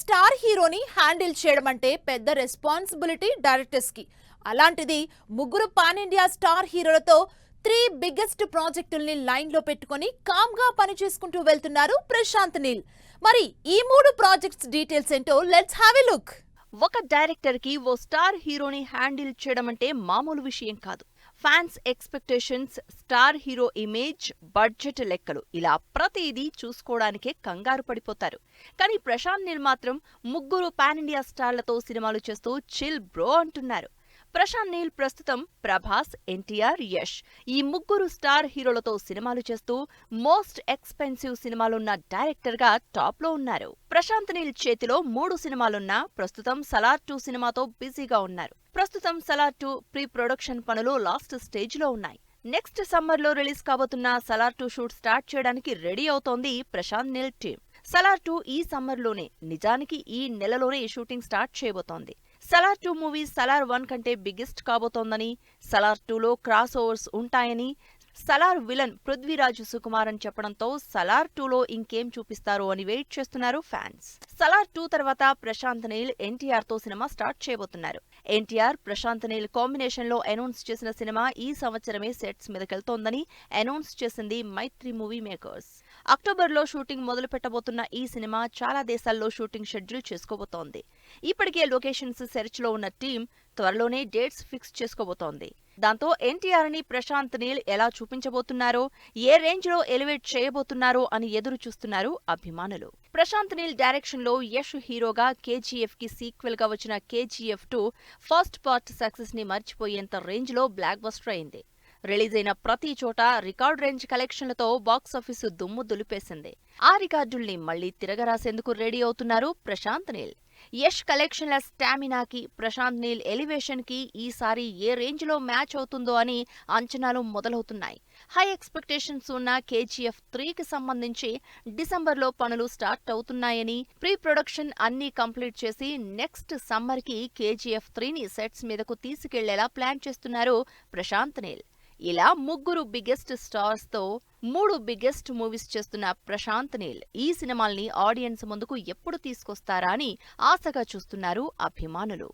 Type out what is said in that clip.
Star హీరోని handle చేయడం అంటే పెద్ద రెస్పాన్సిబిలిటీ డైరెక్టర్స్ కి. అలాంటిది ముగ్గురు పాన్ ఇండియా స్టార్ హీరోలతో 3 బిగ్గెస్ట్ ప్రాజెక్టుల్ని లైన్ లో పెట్టుకొని కామ్ గా పని చేసుకుంటూ వెళ్తున్నారు ప్రశాంత్ నీల్. మరి ఈ 3 ప్రాజెక్ట్స్ డీటెయిల్స్ ఏంటో లెట్స్ హావ్ ఎ లుక్. ఒక డైరెక్టర్ కి ఓ స్టార్ హీరోని హ్యాండిల్ చేయడం అంటే మామూలు విషయం కాదు. Fans expectations, star hero image, budget లెక్కలు ఇలా ప్రతిదీ చూసుకోవడానికే కంగారు పడిపోతారు. కానీ ప్రశాంత్ నీల్ మాత్రం ముగ్గురు పాన్ ఇండియా స్టార్లతో సినిమాలు చేస్తూ చిల్ బ్రో అంటున్నారు. ప్రశాంత్ నీల్ ప్రస్తుతం ప్రభాస్, ఎన్టీఆర్, యష్ ఈ ముగ్గురు స్టార్ హీరోలతో సినిమాలు చేస్తూ మోస్ట్ ఎక్స్పెన్సివ్ సినిమాలున్న డైరెక్టర్ గా టాప్ లో ఉన్నారు. ప్రశాంత్ నీల్ చేతిలో 3 సినిమాలున్నా ప్రస్తుతం సలార్ 2 సినిమాతో బిజీగా ఉన్నారు. ప్రస్తుతం సలార్ 2 ప్రీ ప్రొడక్షన్ పనులు లాస్ట్ స్టేజ్ లో ఉన్నాయి. నెక్స్ట్ సమ్మర్ లో రిలీజ్ కాబోతున్న సలార్ 2 షూట్ స్టార్ట్ చేయడానికి రెడీ అవుతోంది ప్రశాంత్ నీల్ టీమ్. సలార్ 2 ఈ సమ్మర్ లోనే, నిజానికి ఈ నెలలోనే షూటింగ్ స్టార్ట్ చేయబోతోంది. సలార్ 2 మూవీ సలార్ 1 కంటే బిగ్గెస్ట్ కాబోతోందని, సలార్ 2లో క్రాస్ ఓవర్స్ ఉంటాయని, సలార్ విలన్ పృథ్వీరాజ్ సుకుమార్ అని చెప్పడంతో సలార్ 2లో ఇంకేం చూపిస్తారో అని వెయిట్ చేస్తున్నారు ఫ్యాన్స్. సలార్ 2 తర్వాత ప్రశాంత్ నీల్ ఎన్టీఆర్ తో సినిమా స్టార్ట్ చేయబోతున్నారు. ఎన్టీఆర్, ప్రశాంత్ నీల్ కాంబినేషన్ లో అనౌన్స్ చేసిన సినిమా ఈ సంవత్సరమే సెట్స్ మీదకెళ్తోందని అనౌన్స్ చేసింది మైత్రి మూవీ మేకర్స్. అక్టోబర్లో షూటింగ్ మొదలు పెట్టబోతున్న ఈ సినిమా చాలా దేశాల్లో షూటింగ్ షెడ్యూల్ చేసుకోబోతోంది. ఇప్పటికే లొకేషన్స్ సెర్చ్ లో ఉన్న టీం త్వరలోనే డేట్స్ ఫిక్స్ చేసుకోబోతోంది. దాంతో ఎన్టీఆర్ ని ప్రశాంత్ నీల్ ఎలా చూపించబోతున్నారో, ఏ రేంజ్ లో ఎలివేట్ చేయబోతున్నారో అని ఎదురు చూస్తున్నారు అభిమానులు. ప్రశాంత్ నీల్ డైరెక్షన్ లో యష్ హీరోగా కేజీఎఫ్ కి సీక్వెల్ గా వచ్చిన కేజీఎఫ్ 2 ఫస్ట్ పార్ట్ సక్సెస్ ని మర్చిపోయేంత రేంజ్ లో బ్లాక్ బస్టర్ అయింది. రిలీజ్ అయిన ప్రతి చోట రికార్డ్ రేంజ్ కలెక్షన్లతో బాక్సాఫీసు దుమ్ము దులిపేసింది. ఆ రికార్డుల్ని మళ్లీ తిరగరాసేందుకు రెడీ అవుతున్నారు ప్రశాంత్ నీల్. యష్ కలెక్షన్ల స్టామినాకి, ప్రశాంత్ నీల్ ఎలివేషన్ కి ఈసారి ఏ రేంజ్ లో మ్యాచ్ అవుతుందో అని అంచనాలు మొదలవుతున్నాయి. హై ఎక్స్పెక్టేషన్స్ ఉన్న కేజీఎఫ్ 3కి సంబంధించి డిసెంబర్లో పనులు స్టార్ట్ అవుతున్నాయని, ప్రీ ప్రొడక్షన్ అన్నీ కంప్లీట్ చేసి నెక్స్ట్ సమ్మర్ కి కేజీఎఫ్ 3ని సెట్స్ మీదకు తీసుకెళ్లేలా ప్లాన్ చేస్తున్నారు ప్రశాంత్ నీల్. ఇలా ముగ్గురు బిగ్గెస్ట్ స్టార్స్ తో 3 బిగ్గెస్ట్ మూవీస్ చేస్తున్న ప్రశాంత్ నీల్ ఈ సినిమాల్ని ఆడియన్స్ ముందుకు ఎప్పుడు తీసుకొస్తారా అని ఆశగా చూస్తున్నారు అభిమానులు.